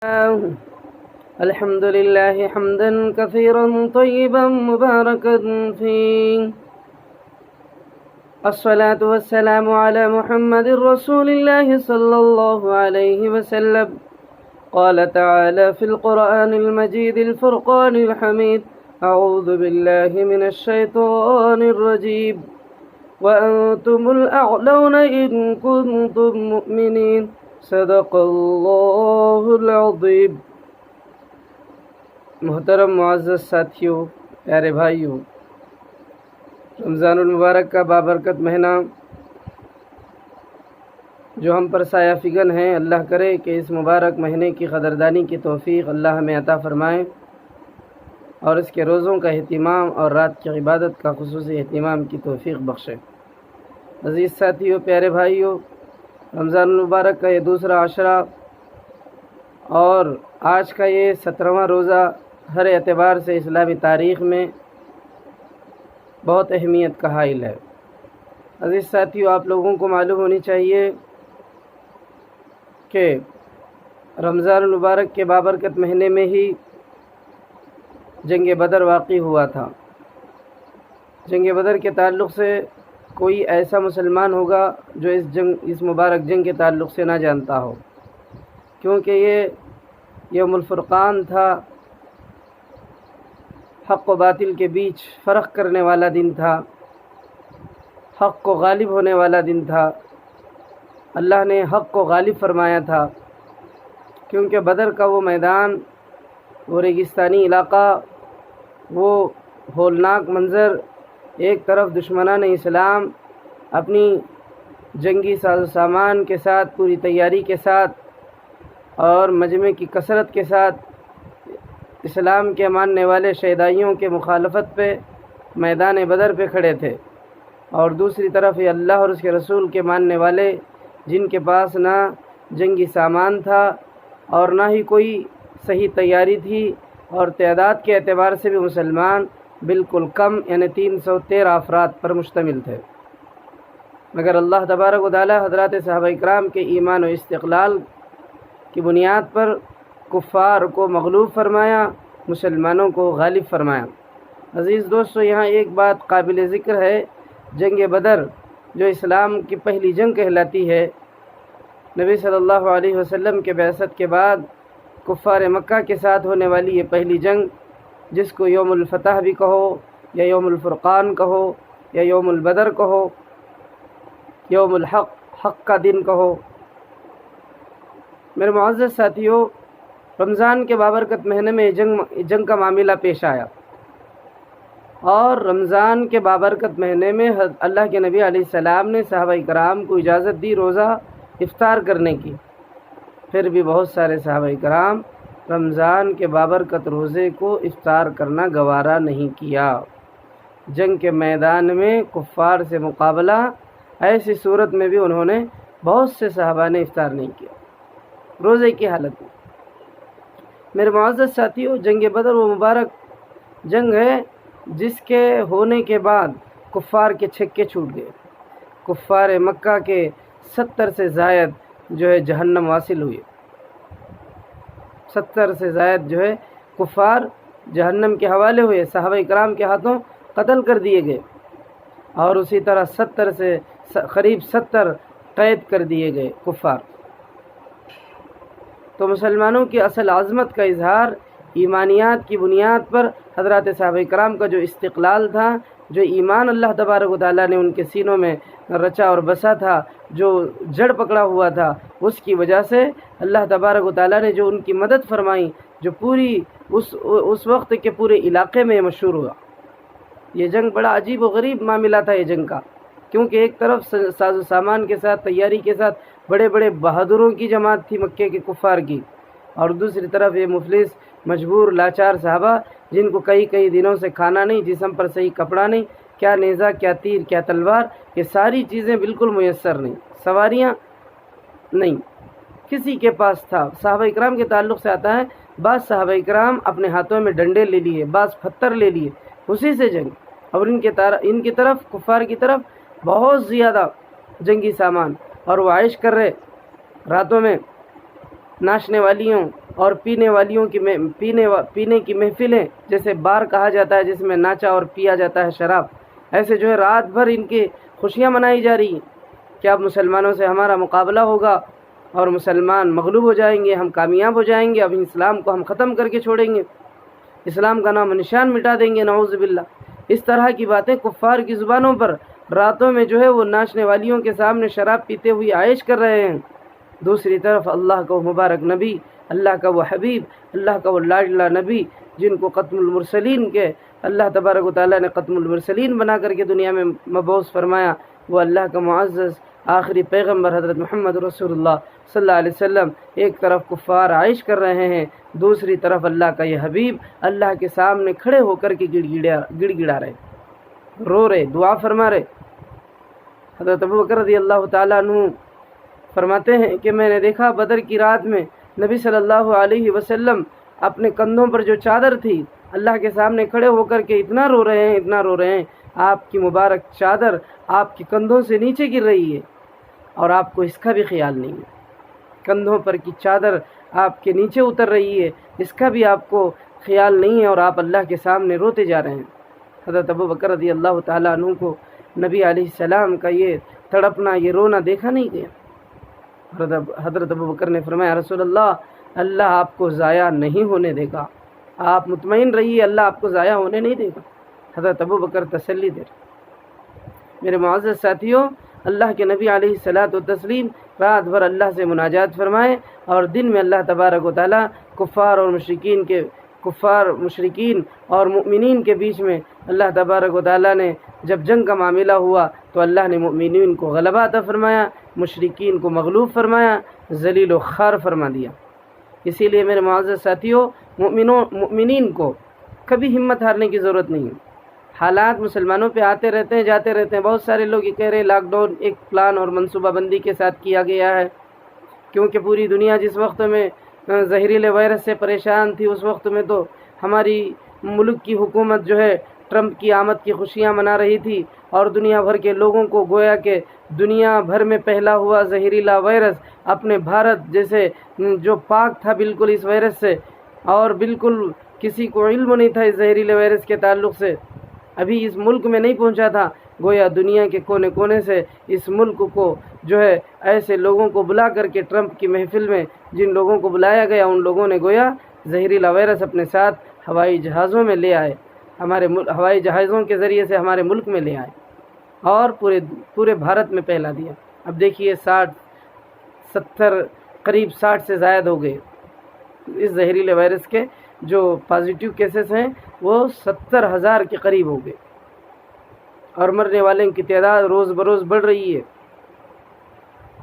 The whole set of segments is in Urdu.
الحمد لله حمدا كثيرا طيبا مباركا فيه. الصلاة والسلام على محمد رسول الله صلى الله عليه وسلم. قال تعالى في القرآن المجيد الفرقان الحميد: أعوذ بالله من الشيطان الرجيم وأنتم الأعلون إن كنتم مؤمنين. صدق اللہ العظیم. محترم معزز ساتھیوں، پیارے بھائیوں، رمضان المبارک کا بابرکت مہینہ جو ہم پر سایہ فگن ہے، اللہ کرے کہ اس مبارک مہینے کی قدردانی کی توفیق اللہ ہمیں عطا فرمائے اور اس کے روزوں کا اہتمام اور رات کی عبادت کا خصوصی اہتمام کی توفیق بخشے. عزیز ساتھیوں، پیارے بھائیوں، رمضان المبارک کا یہ دوسرا عشرہ اور آج کا یہ 17واں روزہ ہر اعتبار سے اسلامی تاریخ میں بہت اہمیت کا حائل ہے. عزیز ساتھیوں، آپ لوگوں کو معلوم ہونی چاہیے کہ رمضان المبارک کے بابرکت مہینے میں ہی جنگ بدر واقع ہوا تھا. جنگ بدر کے تعلق سے کوئی ایسا مسلمان ہوگا جو اس مبارک جنگ کے تعلق سے نہ جانتا ہو، کیونکہ یہ یوم الفرقان تھا، حق و باطل کے بیچ فرق کرنے والا دن تھا، حق کو غالب ہونے والا دن تھا. اللہ نے حق کو غالب فرمایا تھا، کیونکہ بدر کا وہ میدان، وہ ریگستانی علاقہ، وہ ہولناک منظر، ایک طرف دشمنان اسلام اپنی جنگی ساز و سامان کے ساتھ، پوری تیاری کے ساتھ اور مجمع کی کثرت کے ساتھ اسلام کے ماننے والے شہدائیوں کے مخالفت پہ میدان بدر پہ کھڑے تھے، اور دوسری طرف یہ اللہ اور اس کے رسول کے ماننے والے جن کے پاس نہ جنگی سامان تھا اور نہ ہی کوئی صحیح تیاری تھی، اور تعداد کے اعتبار سے بھی مسلمان بالکل کم، یعنی 313 افراد پر مشتمل تھے. مگر اللہ تبارک و تعالی حضرات صحابہ اکرام کے ایمان و استقلال کی بنیاد پر کفار کو مغلوب فرمایا، مسلمانوں کو غالب فرمایا. عزیز دوستو، یہاں ایک بات قابل ذکر ہے. جنگ بدر جو اسلام کی پہلی جنگ کہلاتی ہے، نبی صلی اللہ علیہ وسلم کے بعثت کے بعد کفار مکہ کے ساتھ ہونے والی یہ پہلی جنگ، جس کو یوم الفتح بھی کہو یا یوم الفرقان کہو یا یوم البدر کہو، یوم الحق، حق کا دن کہو. میرے معزز ساتھیوں، رمضان کے بابرکت مہینے میں جنگ کا معاملہ پیش آیا، اور رمضان کے بابرکت مہینے میں اللہ کے نبی علیہ السلام نے صحابہ کرام کو اجازت دی روزہ افطار کرنے کی. پھر بھی بہت سارے صحابہ کرام رمضان کے بابرکت روزے کو افطار کرنا گوارا نہیں کیا. جنگ کے میدان میں کفار سے مقابلہ، ایسی صورت میں بھی انہوں نے، بہت سے صحابہ نے افطار نہیں کیا روزے کی حالت میں. میرے معزز ساتھیوں، جنگ بدر وہ مبارک جنگ ہے جس کے ہونے کے بعد کفار کے چھکے چھوٹ گئے. کفار مکہ کے 70 سے زائد جو ہے جہنم واصل ہوئے. 70 سے زائد جو ہے کفار جہنم کے حوالے ہوئے، صحابہ کرام کے ہاتھوں قتل کر دیے گئے، اور اسی طرح 70 سے قریب 70 قید کر دیے گئے کفار. تو مسلمانوں کی اصل عظمت کا اظہار ایمانیات کی بنیاد پر حضرات صحابہ کرام کا جو استقلال تھا، جو ایمان اللہ تبارک و تعالیٰ نے ان کے سینوں میں رچا اور بسا تھا، جو جڑ پکڑا ہوا تھا، اس کی وجہ سے اللہ تبارک و تعالیٰ نے جو ان کی مدد فرمائی، جو پوری اس وقت کے پورے علاقے میں مشہور ہوا. یہ جنگ بڑا عجیب و غریب معاملہ تھا یہ جنگ کا، کیونکہ ایک طرف ساز و سامان کے ساتھ، تیاری کے ساتھ بڑے بڑے بہادروں کی جماعت تھی مکے کے کفار کی، اور دوسری طرف یہ مفلس، مجبور، لاچار صحابہ جن کو کئی دنوں سے کھانا نہیں، جسم پر صحیح کپڑا نہیں، کیا نیزہ، کیا تیر، کیا تلوار، یہ ساری چیزیں بالکل میسر نہیں، سواریاں نہیں، کسی کے پاس تھا. صحابہ اکرام کے تعلق سے آتا ہے، بعض صحابہ اکرام اپنے ہاتھوں میں ڈنڈے لے لیے، بعض پتھر لے لیے، اسی سے جنگ. اور ان کی طرف، کفار کی طرف بہت زیادہ جنگی سامان، اور وہ عائش کر رہے راتوں میں ناچنے والیوں اور پینے کی محفلیں، جیسے بار کہا جاتا ہے جس میں ناچا اور پیا جاتا ہے شراب، ایسے جو ہے رات بھر ان کی خوشیاں منائی جا رہی ہیں کہ اب مسلمانوں سے ہمارا مقابلہ ہوگا اور مسلمان مغلوب ہو جائیں گے، ہم کامیاب ہو جائیں گے، اب اسلام کو ہم ختم کر کے چھوڑیں گے، اسلام کا نام و نشان مٹا دیں گے، نعوذ باللہ۔ اس طرح کی باتیں کفار کی زبانوں پر راتوں میں جو ہے وہ ناچنے والیوں کے سامنے شراب پیتے ہوئے عائش کر رہے ہیں۔ دوسری طرف اللہ کا وہ مبارک نبی، اللہ کا وہ حبیب، اللہ کا وہ لاڈلا نبی جن کو ختم المرسلین کے اللہ تبارک و تعالیٰ نے ختم المرسلین بنا کر کے دنیا میں مبعوث فرمایا، وہ اللہ کا معزز آخری پیغمبر حضرت محمد رسول اللہ صلی اللہ علیہ وسلم، ایک طرف کفار عائش کر رہے ہیں، دوسری طرف اللہ کا یہ حبیب اللہ کے سامنے کھڑے ہو کر کے گڑ گڑا رہے، رو رہے، دعا فرما رہے۔ حضرت ابوبکر رضی اللہ تعالیٰ عنہ فرماتے ہیں کہ میں نے دیکھا بدر کی رات میں نبی صلی اللہ علیہ وسلم اپنے کندھوں پر جو چادر تھی اللہ کے سامنے کھڑے ہو کر کے اتنا رو رہے ہیں، آپ کی مبارک چادر آپ کے کندھوں سے نیچے گر رہی ہے اور آپ کو اس کا بھی خیال نہیں ہے، کندھوں پر کی چادر آپ کے نیچے اتر رہی ہے، اس کا بھی آپ کو خیال نہیں ہے اور آپ اللہ کے سامنے روتے جا رہے ہیں۔ حضرت ابوبکر رضی اللہ تعالیٰ عنہ کو نبی علیہ السلام کا یہ تڑپنا، یہ رونا دیکھا نہیں گیا۔ حضرت ابوبکر نے فرمایا رسول اللہ آپ کو ضائع نہیں ہونے دے گا، آپ مطمئن رہیے، اللہ آپ کو ضائع ہونے نہیں دے گا۔ حضرت ابوبکر تسلی دے رہے۔ میرے معزز ساتھیوں، اللہ کے نبی علیہ الصلاۃ والتسلیم رات بھر اللہ سے مناجات فرمائے اور دن میں اللہ تبارک و تعالیٰ کفار مشرکین اور مؤمنین کے بیچ میں اللہ تبارک و تعالیٰ نے جب جنگ کا معاملہ ہوا تو اللہ نے مؤمنین کو غلبہ عطا فرمایا، مشرکین کو مغلوب فرمایا، ذلیل و خوار فرما دیا۔ اسی لیے میرے معزز ساتھیوں، مؤمنین کو کبھی ہمت ہارنے کی ضرورت نہیں ہے۔ حالات مسلمانوں پہ آتے رہتے ہیں، جاتے رہتے ہیں۔ بہت سارے لوگ یہ کہہ رہے ہیں لاک ڈاؤن ایک پلان اور منصوبہ بندی کے ساتھ کیا گیا ہے، کیونکہ پوری دنیا جس وقت میں زہریلے وائرس سے پریشان تھی اس وقت میں تو ہماری ملک کی حکومت جو ہے ٹرمپ کی آمد کی خوشیاں منا رہی تھی اور دنیا بھر کے لوگوں کو گویا کہ دنیا بھر میں پھیلا ہوا زہریلا وائرس اپنے بھارت جیسے جو پاک تھا بالکل اس وائرس سے، اور بالکل کسی کو علم نہیں تھا اس زہریلے وائرس کے تعلق سے، ابھی اس ملک میں نہیں پہنچا تھا، گویا دنیا کے کونے کونے سے اس ملک کو جو ہے ایسے لوگوں کو بلا کر کے ٹرمپ کی محفل میں جن لوگوں کو بلایا گیا ان لوگوں نے گویا زہریلا وائرس اپنے ساتھ ہوائی جہازوں میں لے آئے، ہمارے ہوائی جہازوں کے ذریعے سے ہمارے ملک میں لے آئے اور پورے بھارت میں پھیلا دیا۔ اب دیکھیے 60 سے زائد ہو گئے اس زہریلے وائرس کے، جو پازیٹیو کیسز ہیں وہ 70,000 کے قریب ہو گئے اور مرنے والوں کی تعداد روز بروز بڑھ رہی ہے۔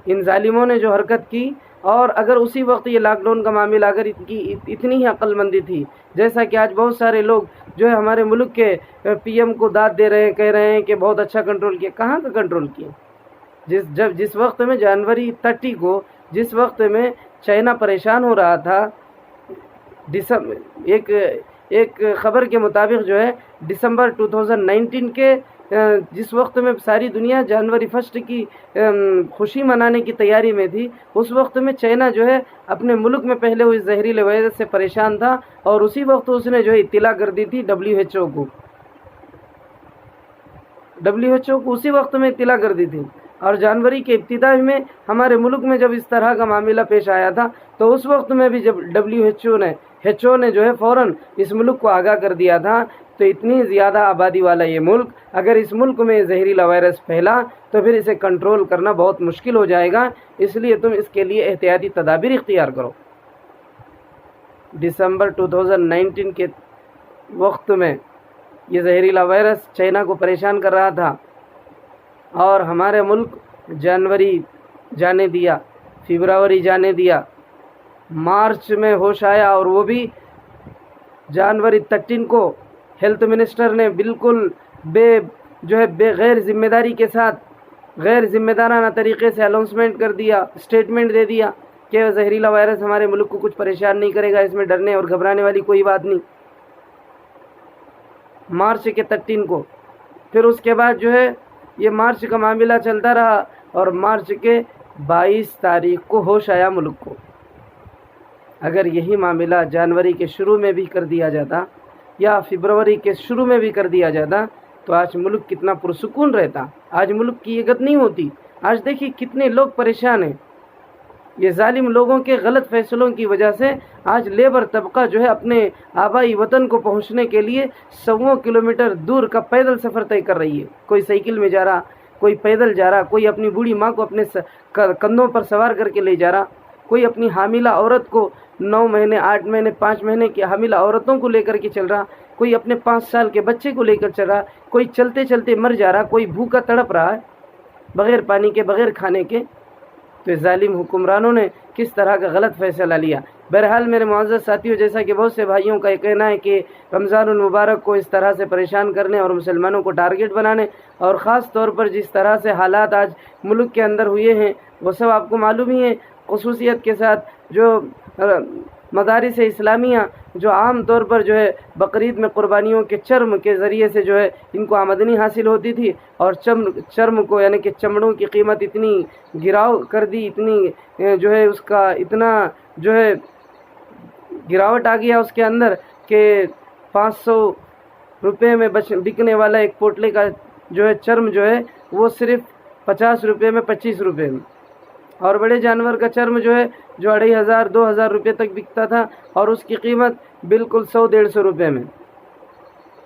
ان ظالموں نے جو حرکت کی، اور اگر اسی وقت یہ لاک ڈاؤن کا معاملہ اگر اتنی ہی عقل مندی تھی، جیسا کہ آج بہت سارے لوگ جو ہے ہمارے ملک کے پی ایم کو داد دے رہے ہیں، کہہ رہے ہیں کہ بہت اچھا کنٹرول کیا، کہاں کا کنٹرول کیا؟ جس وقت میں جنوری 30 کو جس وقت میں چائنا پریشان ہو رہا تھا، ایک خبر کے مطابق جو ہے دسمبر 2019 کے جس وقت میں ساری دنیا جنوری 1 کی خوشی منانے کی تیاری میں تھی، اس وقت میں چائنا جو ہے اپنے ملک میں پہلے ہوئی زہریلے وائرس سے پریشان تھا اور اسی وقت اس نے جو ہے اطلاع کر دی تھی WHO کو اسی وقت میں اطلاع کر دی تھی۔ اور جنوری کے ابتدا میں ہمارے ملک میں جب اس طرح کا معاملہ پیش آیا تھا تو اس وقت میں بھی جب WHO نے جو ہے فوراً اس ملک کو آگاہ کر دیا تھا، تو اتنی زیادہ آبادی والا یہ ملک، اگر اس ملک میں زہریلا وائرس پھیلا تو پھر اسے کنٹرول کرنا بہت مشکل ہو جائے گا، اس لیے تم اس کے لیے احتیاطی تدابیر اختیار کرو۔ دسمبر 2019 کے وقت میں یہ زہریلا وائرس چائنا کو پریشان کر رہا تھا اور ہمارے ملک جنوری جانے دیا، فروری جانے دیا، مارچ میں ہوش آیا، اور وہ بھی جنوری 13 کو ہیلتھ منسٹر نے بالکل غیر ذمہ داری کے ساتھ غیر ذمہ دارانہ طریقے سے اناؤنسمنٹ کر دیا، اسٹیٹمنٹ دے دیا کہ زہریلا وائرس ہمارے ملک کو کچھ پریشان نہیں کرے گا، اس میں ڈرنے اور گھبرانے والی کوئی بات نہیں، مارچ کے 13 کو۔ پھر اس کے بعد جو ہے یہ مارچ کا معاملہ چلتا رہا اور مارچ کے 22 تاریخ کو ہوش آیا ملک کو، اگر یہی معاملہ جنوری کے شروع میں بھی کر دیا جاتا یا فروری کے شروع میں بھی کر دیا جاتا تو آج ملک کتنا پرسکون رہتا، آج ملک کی یہ گت نہیں ہوتی۔ آج دیکھیے کتنے لوگ پریشان ہیں، یہ ظالم لوگوں کے غلط فیصلوں کی وجہ سے آج لیبر طبقہ جو ہے اپنے آبائی وطن کو پہنچنے کے لیے 100 کلومیٹر دور کا پیدل سفر طے کر رہی ہے۔ کوئی سائیکل میں جا رہا، کوئی پیدل جا رہا، کوئی اپنی بوڑھی ماں کو اپنے کندھوں پر سوار کر کے لے جا رہا، کوئی اپنی حاملہ عورت کو 9 مہینے 8 مہینے 5 مہینے کی حاملہ عورتوں کو لے کر کے چل رہا، کوئی اپنے 5 سال کے بچے کو لے کر چل رہا، کوئی چلتے چلتے مر جا رہا، کوئی بھوکا تڑپ رہا ہے بغیر پانی کے بغیر کھانے کے۔ تو ظالم حکمرانوں نے کس طرح کا غلط فیصلہ لیا۔ بہرحال میرے معزز ساتھیوں، جیسا کہ بہت سے بھائیوں کا یہ کہنا ہے کہ رمضان المبارک کو اس طرح سے پریشان کرنے اور مسلمانوں کو ٹارگٹ بنانے، اور خاص طور پر جس طرح سے حالات آج ملک کے اندر ہوئے ہیں وہ سب آپ کو معلوم ہی ہے، خصوصیت کے ساتھ جو مدارس اسلامیہ جو عام طور پر جو ہے بقرعید میں قربانیوں کے چرم کے ذریعے سے جو ہے ان کو آمدنی حاصل ہوتی تھی، اور چرم کو یعنی کہ چمڑوں کی قیمت اتنی گراؤ کر دی، اتنی جو ہے اس کا اتنا جو ہے گراوٹ آ گیا اس کے اندر کہ 500 روپے میں بکنے والا ایک پوٹلے کا جو ہے چرم جو ہے وہ صرف 50 روپے میں 25 روپے میں، اور بڑے جانور کا چرم جو ہے جو 2500 2000 روپے تک بکتا تھا اور اس کی قیمت بالکل 100-150 روپے میں۔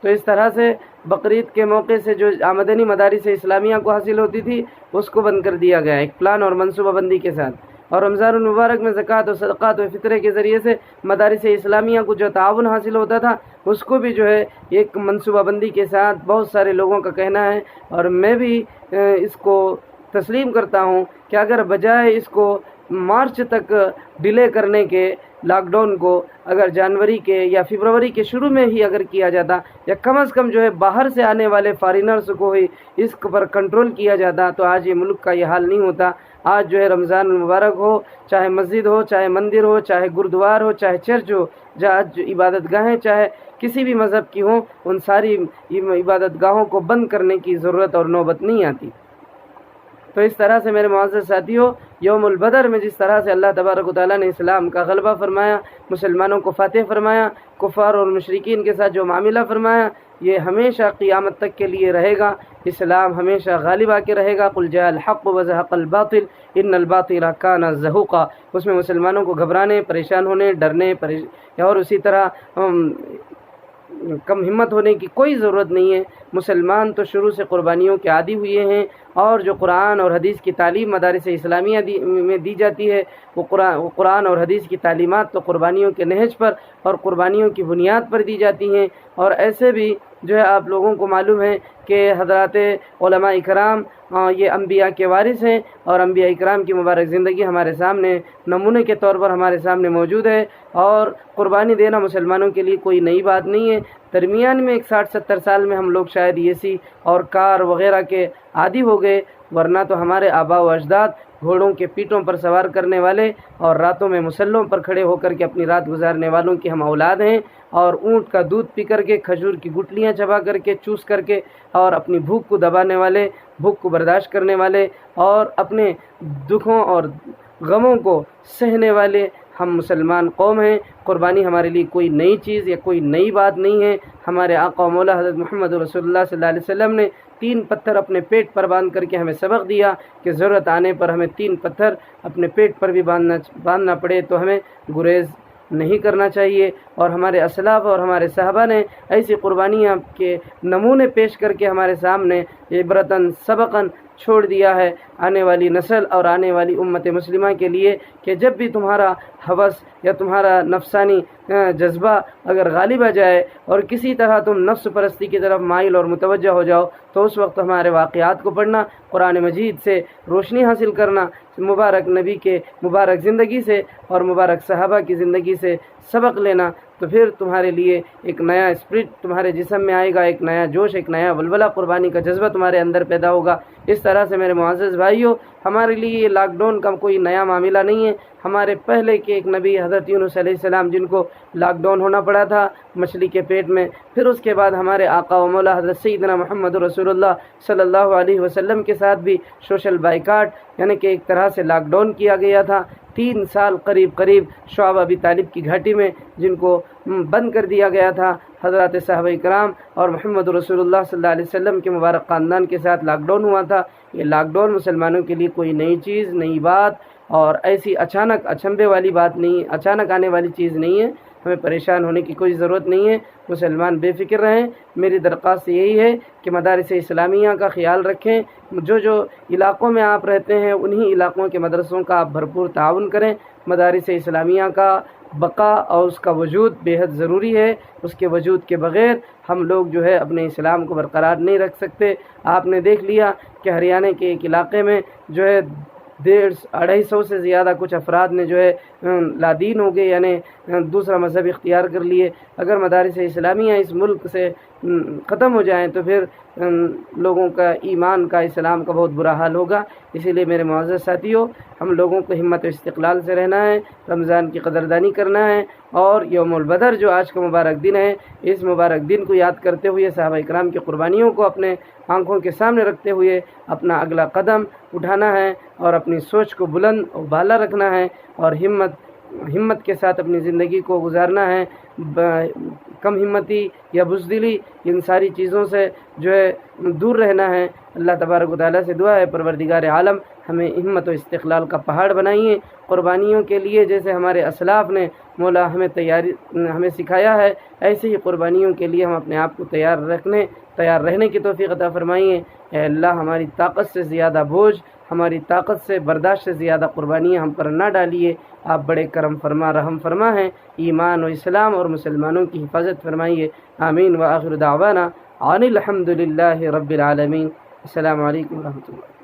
تو اس طرح سے بقرعید کے موقع سے جو آمدنی مدارس اسلامیہ کو حاصل ہوتی تھی اس کو بند کر دیا گیا ایک پلان اور منصوبہ بندی کے ساتھ، اور رمضان المبارک میں زکوٰۃ و صدقات و فطرے کے ذریعے سے مدارس اسلامیہ کو جو تعاون حاصل ہوتا تھا اس کو بھی جو ہے ایک منصوبہ بندی کے ساتھ بہت سارے لوگوں کا کہنا ہے، اور میں بھی اس کو تسلیم کرتا ہوں کہ اگر بجائے اس کو مارچ تک ڈیلے کرنے کے لاک ڈاؤن کو اگر جنوری کے یا فروری کے شروع میں ہی اگر کیا جاتا، یا کم از کم جو ہے باہر سے آنے والے فارینرز کو ہی اس پر کنٹرول کیا جاتا تو آج یہ ملک کا یہ حال نہیں ہوتا۔ آج جو ہے رمضان المبارک ہو، چاہے مسجد ہو، چاہے مندر ہو، چاہے گردوار ہو، چاہے چرچ ہو، جہاں عبادت گاہیں چاہے کسی بھی مذہب کی ہوں، ان ساری عبادت گاہوں کو بند کرنے کی ضرورت اور نوبت نہیں آتی۔ تو اس طرح سے میرے معزز ساتھیوں، یوم البدر میں جس طرح سے اللہ تبارک و تعالیٰ نے اسلام کا غلبہ فرمایا، مسلمانوں کو فاتح فرمایا، کفار اور مشرکین کے ساتھ جو معاملہ فرمایا، یہ ہمیشہ قیامت تک کے لیے رہے گا۔ اسلام ہمیشہ غالب آ کے رہے گا۔ قل جاء الحق وزهق الباطل ان الباطل کان زہوقا۔ اس میں مسلمانوں کو گھبرانے، پریشان ہونے، ڈرنے اور اسی طرح کم ہمت ہونے کی کوئی ضرورت نہیں ہے۔ مسلمان تو شروع سے قربانیوں کے عادی ہوئے ہیں، اور جو قرآن اور حدیث کی تعلیم مدارس اسلامیہ میں دی جاتی ہے وہ قرآن اور حدیث کی تعلیمات تو قربانیوں کے نہج پر اور قربانیوں کی بنیاد پر دی جاتی ہیں۔ اور ایسے بھی جو ہے آپ لوگوں کو معلوم ہے کہ حضرات علماء اکرام یہ انبیاء کے وارث ہیں، اور انبیاء اکرام کی مبارک زندگی ہمارے سامنے نمونے کے طور پر ہمارے سامنے موجود ہے، اور قربانی دینا مسلمانوں کے لیے کوئی نئی بات نہیں ہے۔ درمیان میں ایک 60-70 سال میں ہم لوگ شاید اے سی اور کار وغیرہ کے عادی ہو گئے، ورنہ تو ہمارے آباء و اجداد گھوڑوں کے پیٹوں پر سوار کرنے والے اور راتوں میں مسلوں پر کھڑے ہو کر کے اپنی رات گزارنے والوں کی ہم اولاد ہیں، اور اونٹ کا دودھ پی کر کے، کھجور کی گٹلیاں چبا کر کے، چوس کر کے، اور اپنی بھوک کو دبانے والے، بھوک کو برداشت کرنے والے، اور اپنے دکھوں اور غموں کو سہنے والے ہم مسلمان قوم ہیں۔ قربانی ہمارے لیے کوئی نئی چیز یا کوئی نئی بات نہیں ہے۔ ہمارے آقا و مولا حضرت محمد رسول اللہ صلی اللہ علیہ وسلم نے 3 پتھر اپنے پیٹ پر باندھ کر کے ہمیں سبق دیا کہ ضرورت آنے پر ہمیں 3 پتھر اپنے پیٹ پر بھی باندھنا پڑے تو ہمیں گریز نہیں کرنا چاہیے۔ اور ہمارے اسلاف اور ہمارے صحابہ نے ایسی قربانیاں کے نمونے پیش کر کے ہمارے سامنے عبرتاً سبقاً چھوڑ دیا ہے آنے والی نسل اور آنے والی امت مسلمہ کے لیے کہ جب بھی تمہارا ہوس یا تمہارا نفسانی جذبہ اگر غالب آ جائے اور کسی طرح تم نفس پرستی کی طرف مائل اور متوجہ ہو جاؤ تو اس وقت ہمارے واقعات کو پڑھنا، قرآن مجید سے روشنی حاصل کرنا، مبارک نبی کے مبارک زندگی سے اور مبارک صحابہ کی زندگی سے سبق لینا، تو پھر تمہارے لیے ایک نیا اسپرٹ تمہارے جسم میں آئے گا، ایک نیا جوش، ایک نیا ولولہ، قربانی کا جذبہ تمہارے اندر پیدا ہوگا۔ اس طرح سے میرے معزز بھائیوں، ہمارے لیے یہ لاک ڈاؤن کا کوئی نیا معاملہ نہیں ہے۔ ہمارے پہلے کے ایک نبی حضرت یونس علیہ السلام جن کو لاک ڈاؤن ہونا پڑا تھا مچھلی کے پیٹ میں، پھر اس کے بعد ہمارے آقا و مولا حضرت سیدنا محمد رسول اللہ صلی اللہ علیہ وسلم کے ساتھ بھی سوشل بائیکاٹ یعنی کہ ایک طرح سے لاک ڈاؤن کیا گیا تھا۔ 3 سال قریب شعب ابی طالب کی گھاٹی میں جن کو بند کر دیا گیا تھا، حضرات صحابہ کرام اور محمد رسول اللہ صلی اللہ علیہ وسلم کے مبارک خاندان کے ساتھ لاک ڈاؤن ہوا تھا۔ یہ لاک ڈاؤن مسلمانوں کے لیے کوئی نئی چیز، نئی بات اور ایسی اچانک اچنبھے والی بات نہیں، اچانک آنے والی چیز نہیں ہے۔ ہمیں پریشان ہونے کی کوئی ضرورت نہیں ہے، مسلمان بے فکر رہیں۔ میری درخواست یہی ہے کہ مدارس اسلامیہ کا خیال رکھیں، جو علاقوں میں آپ رہتے ہیں انہی علاقوں کے مدرسوں کا آپ بھرپور تعاون کریں۔ مدارس اسلامیہ کا بقا اور اس کا وجود بے حد ضروری ہے، اس کے وجود کے بغیر ہم لوگ جو ہے اپنے اسلام کو برقرار نہیں رکھ سکتے۔ آپ نے دیکھ لیا کہ ہریانہ کے ایک علاقے میں جو ہے 150-250 سے زیادہ کچھ افراد نے جو ہے لادین ہو گئے، یعنی دوسرا مذہب اختیار کر لیے۔ اگر مدارس اسلامیہ اس ملک سے ختم ہو جائیں تو پھر لوگوں کا ایمان کا، اسلام کا بہت برا حال ہوگا۔ اسی لیے میرے معزز ساتھیوں، ہم لوگوں کو ہمت و استقلال سے رہنا ہے، رمضان کی قدردانی کرنا ہے، اور یوم البدر جو آج کا مبارک دن ہے، اس مبارک دن کو یاد کرتے ہوئے صحابہ کرام کی قربانیوں کو اپنے آنکھوں کے سامنے رکھتے ہوئے اپنا اگلا قدم اٹھانا ہے اور اپنی سوچ کو بلند و بالا رکھنا ہے، اور ہمت کے ساتھ اپنی زندگی کو گزارنا ہے۔ کم ہمتی یا بزدلی، ان ساری چیزوں سے جو ہے دور رہنا ہے۔ اللہ تبارک و تعالیٰ سے دعا ہے پروردگار عالم ہمیں ہمت و استقلال کا پہاڑ بنائیے۔ قربانیوں کے لیے جیسے ہمارے اسلاف نے مولا ہمیں سکھایا ہے، ایسے ہی قربانیوں کے لیے ہم اپنے آپ کو تیار رہنے کی توفیق عطا فرمائیے۔ اے اللہ، ہماری طاقت سے زیادہ بوجھ، ہماری طاقت سے برداشت سے زیادہ قربانیاں ہم پر نہ ڈالیے۔ آپ بڑے کرم فرما، رحم فرما ہیں، ایمان و اسلام اور مسلمانوں کی حفاظت فرمائیے۔ آمین۔ وآخر دعوانا ان الحمد للہ رب العالمین۔ السلام علیکم ورحمۃ اللہ۔